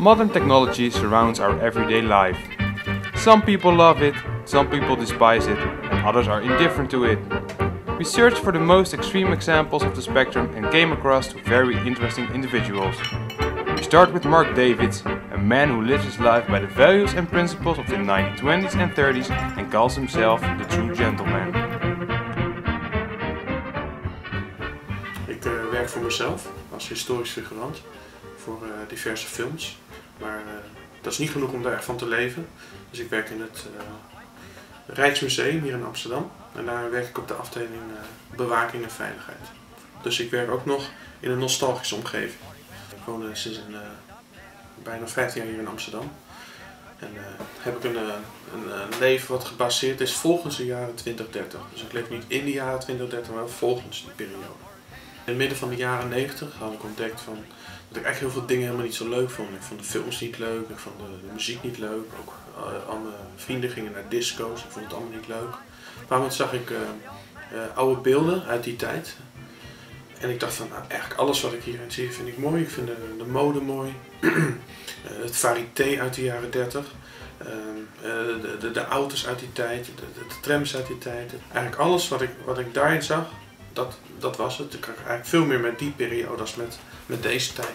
Modern technology surrounds our everyday life. Some people love it, some people despise it, and others are indifferent to it. We searched for the most extreme examples of the spectrum and came across two very interesting individuals. We start with Mark Davids, a man who lives his life by the values and principles of the 1920s and 30s and calls himself the true gentleman. Ik werk voor mezelf als historisch figurant voor diverse films, maar dat is niet genoeg om daar echt van te leven. Dus ik werk in het Rijksmuseum hier in Amsterdam en daar werk ik op de afdeling bewaking en veiligheid. Dus ik werk ook nog in een nostalgische omgeving. Ik woon sinds bijna 15 jaar hier in Amsterdam en heb ik een leven wat gebaseerd is volgens de jaren 2030. Dus ik leef niet in de jaren 2030, maar volgens die periode. In het midden van de jaren 90 had ik ontdekt dat ik echt heel veel dingen helemaal niet zo leuk vond. Ik vond de films niet leuk, ik vond de muziek niet leuk. Ook al mijn vrienden gingen naar disco's, ik vond het allemaal niet leuk. Op een bepaald moment zag ik oude beelden uit die tijd. En ik dacht van, nou, eigenlijk alles wat ik hierin zie vind ik mooi. Ik vind de mode mooi, het variété uit de jaren 30. De auto's uit die tijd, de trams uit die tijd. Eigenlijk alles wat ik daarin zag, dat was het. Ik had eigenlijk veel meer met die periode als met deze tijd.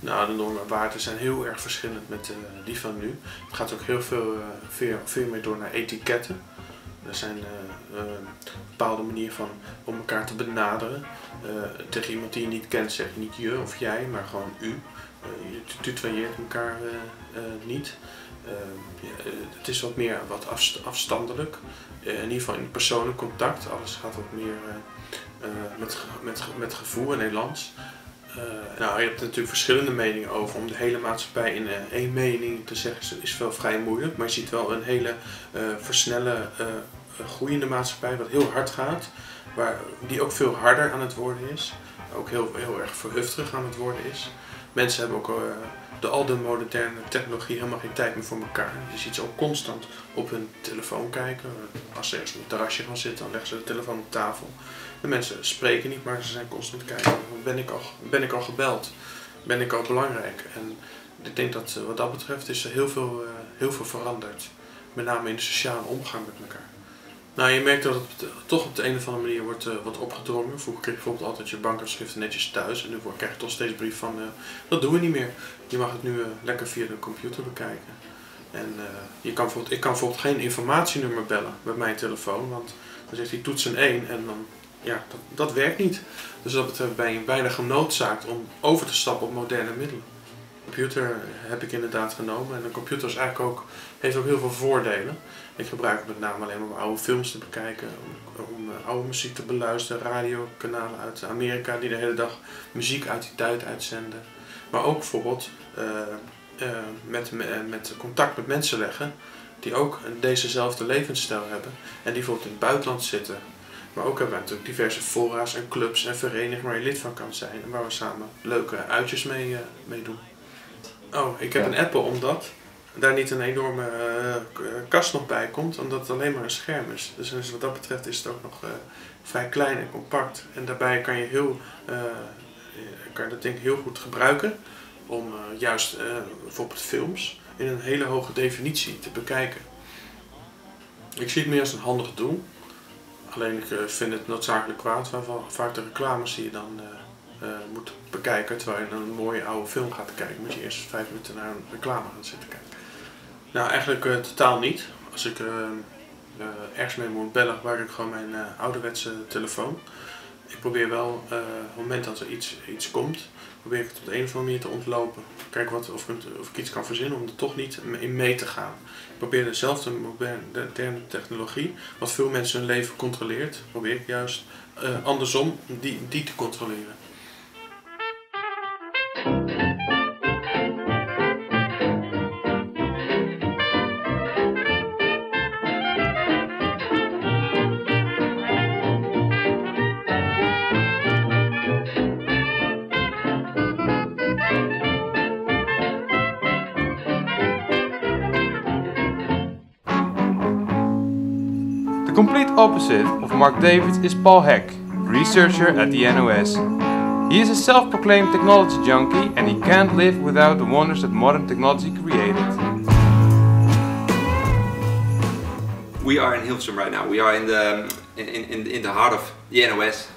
Nou, de normen en waarden zijn heel erg verschillend met die van nu. Het gaat ook heel veel meer door naar etiketten. Er zijn een bepaalde manier van om elkaar te benaderen. Tegen iemand die je niet kent zeg je niet je of jij, maar gewoon u. Je tutoieert elkaar niet. Het is wat afstandelijk. In ieder geval in persoonlijk contact. Alles gaat wat meer met gevoel en elans. Nou, je hebt natuurlijk verschillende meningen over. Om de hele maatschappij in één mening te zeggen is wel vrij moeilijk. Maar je ziet wel een hele versnelle groeiende maatschappij wat heel hard gaat. Die ook veel harder aan het worden is. Ook heel erg verhufterig aan het worden is. Mensen hebben ook door al de moderne technologie helemaal geen tijd meer voor elkaar. Je ziet ze ook constant op hun telefoon kijken. Als ze ergens op een terrasje gaan zitten, dan leggen ze de telefoon op tafel. De mensen spreken niet, maar ze zijn constant kijken. Ben ik al gebeld? Ben ik al belangrijk? En ik denk dat wat dat betreft is er heel veel veranderd. Met name in de sociale omgang met elkaar. Nou, je merkt dat het toch op de een of andere manier wordt opgedrongen. Vroeger kreeg je bijvoorbeeld altijd je bankafschriften netjes thuis. En nu krijg je toch steeds brief van, dat doen we niet meer. Je mag het nu lekker via de computer bekijken. En ik kan bijvoorbeeld geen informatienummer bellen bij mijn telefoon. Want dan zegt hij toetsen 1 en dan, ja, dat werkt niet. Dus dat betreft ben je bijna genoodzaakt om over te stappen op moderne middelen. De computer heb ik inderdaad genomen en de computer heeft ook heel veel voordelen. Ik gebruik het met name alleen maar om oude films te bekijken, om oude muziek te beluisteren, radiokanalen uit Amerika die de hele dag muziek uit die tijd uitzenden. Maar ook bijvoorbeeld met contact met mensen leggen die ook dezezelfde levensstijl hebben en die bijvoorbeeld in het buitenland zitten. Maar ook hebben we natuurlijk diverse fora's en clubs en verenigingen waar je lid van kan zijn en waar we samen leuke uitjes mee doen. Oh, ik heb een Apple omdat daar niet een enorme kast nog bij komt, omdat het alleen maar een scherm is. Dus wat dat betreft is het ook nog vrij klein en compact. En daarbij kan je dat ding heel goed gebruiken om juist bijvoorbeeld films in een hele hoge definitie te bekijken. Ik zie het meer als een handig doel. Alleen ik vind het noodzakelijk kwaad, waarvan vaak de reclames die je dan moet bekijken terwijl je naar een mooie oude film gaat kijken. Moet je eerst 5 minuten naar een reclame gaan zitten kijken. Nou, eigenlijk totaal niet. Als ik ergens mee moet bellen, gebruik ik gewoon mijn ouderwetse telefoon. Ik probeer wel, op het moment dat er iets komt, probeer ik het op de een of andere manier te ontlopen. Kijken of ik iets kan verzinnen om er toch niet in mee te gaan. Ik probeer dezelfde moderne technologie, wat veel mensen hun leven controleert, probeer ik juist andersom die te controleren. The complete opposite of Mark Davids is Paul Heck, researcher at the NOS. He is a self-proclaimed technology junkie and he can't live without the wonders that modern technology created. We are in Hilversum right now. We are in the heart of the NOS,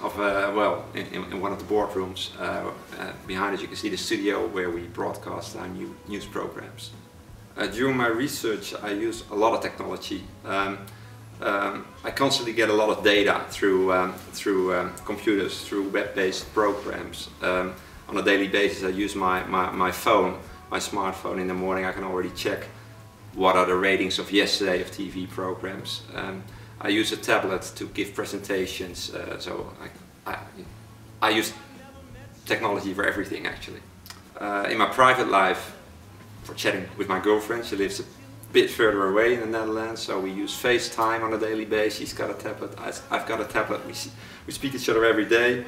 in one of the boardrooms. Behind us you can see the studio where we broadcast our new news programs. During my research I use a lot of technology. I constantly get a lot of data through computers, through web-based programs. On a daily basis I use my phone, my smartphone. In the morning I can already check what are the ratings of yesterday of TV programs. I use a tablet to give presentations, so I use technology for everything actually. In my private life, for chatting with my girlfriend, she lives a bit further away in the Netherlands, so we use FaceTime on a daily basis. She's got a tablet, I've got a tablet, we speak each other every day.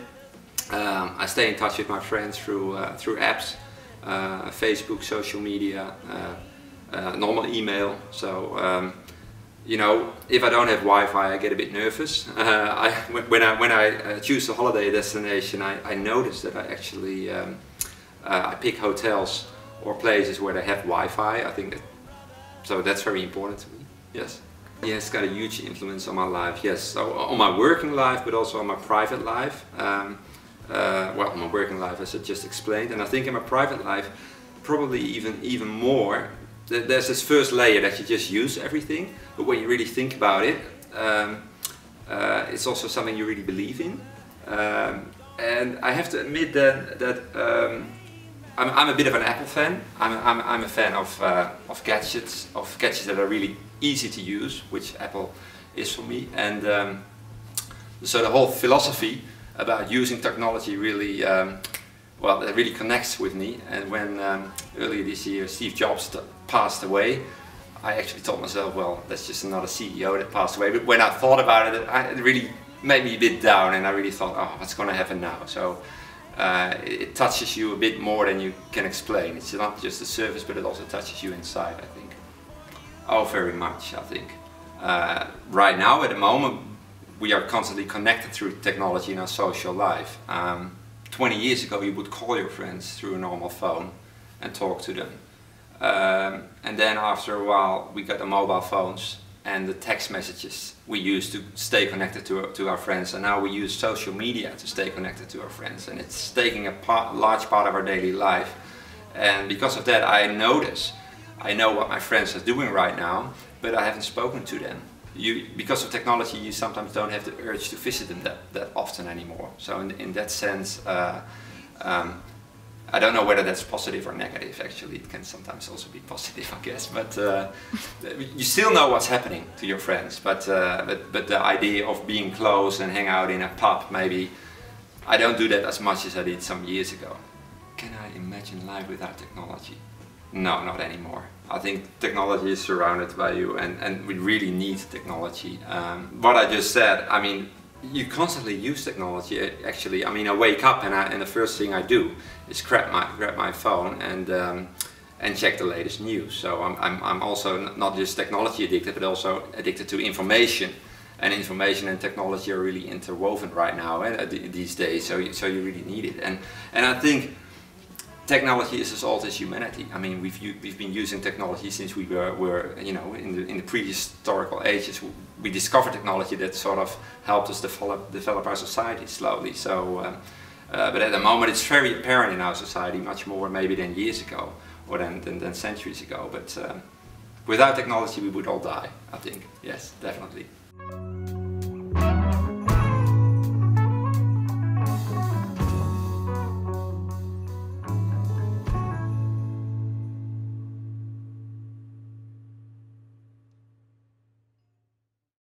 I stay in touch with my friends through apps, Facebook, social media, normal email. So you know, if I don't have Wi-Fi I get a bit nervous. When I choose a holiday destination I notice that I actually I pick hotels or places where they have Wi-Fi. I think that, so that's very important to me. Yes. Yeah, it's got a huge influence on my life. Yes, so on my working life, but also on my private life. Well, on my working life, as I just explained, and I think in my private life, probably even more. There's this first layer that you just use everything, but when you really think about it, it's also something you really believe in. And I have to admit that I'm a bit of an Apple fan. I'm a fan of gadgets that are really easy to use, which Apple is for me. And so the whole philosophy about using technology really, well, it really connects with me. And when earlier this year Steve Jobs passed away, I actually told myself, well, that's just another CEO that passed away. But when I thought about it, it really made me a bit down, and I really thought, oh, what's going to happen now? So it touches you a bit more than you can explain. It's not just the surface, but it also touches you inside, I think. Oh, very much, I think. Right now, at the moment, we are constantly connected through technology in our social life. 20 years ago, you would call your friends through a normal phone and talk to them. And then after a while, we got the mobile phones and the text messages we use to stay connected to our friends, and now we use social media to stay connected to our friends, and it's taking a large part of our daily life. And because of that I know what my friends are doing right now, but I haven't spoken to them. Because of technology you sometimes don't have the urge to visit them that often anymore. So in that sense, I don't know whether that's positive or negative. Actually, it can sometimes also be positive, I guess. But you still know what's happening to your friends. But the idea of being close and hang out in a pub, maybe I don't do that as much as I did some years ago. Can I imagine life without technology? No, not anymore. I think technology is surrounded by you, and we really need technology. What I just said, I mean, you constantly use technology. Actually, I mean, I wake up and the first thing I do is grab my phone and check the latest news. So I'm also not just technology addicted, but also addicted to information. And information and technology are really interwoven right now these days. So you really need it. And I think technology is as old as humanity. I mean, we've been using technology since we were you know, in the prehistorical ages. We discovered technology that sort of helped us develop our society slowly. So, but at the moment it's very apparent in our society, much more maybe than years ago or than centuries ago. But without technology we would all die, I think. Yes, definitely.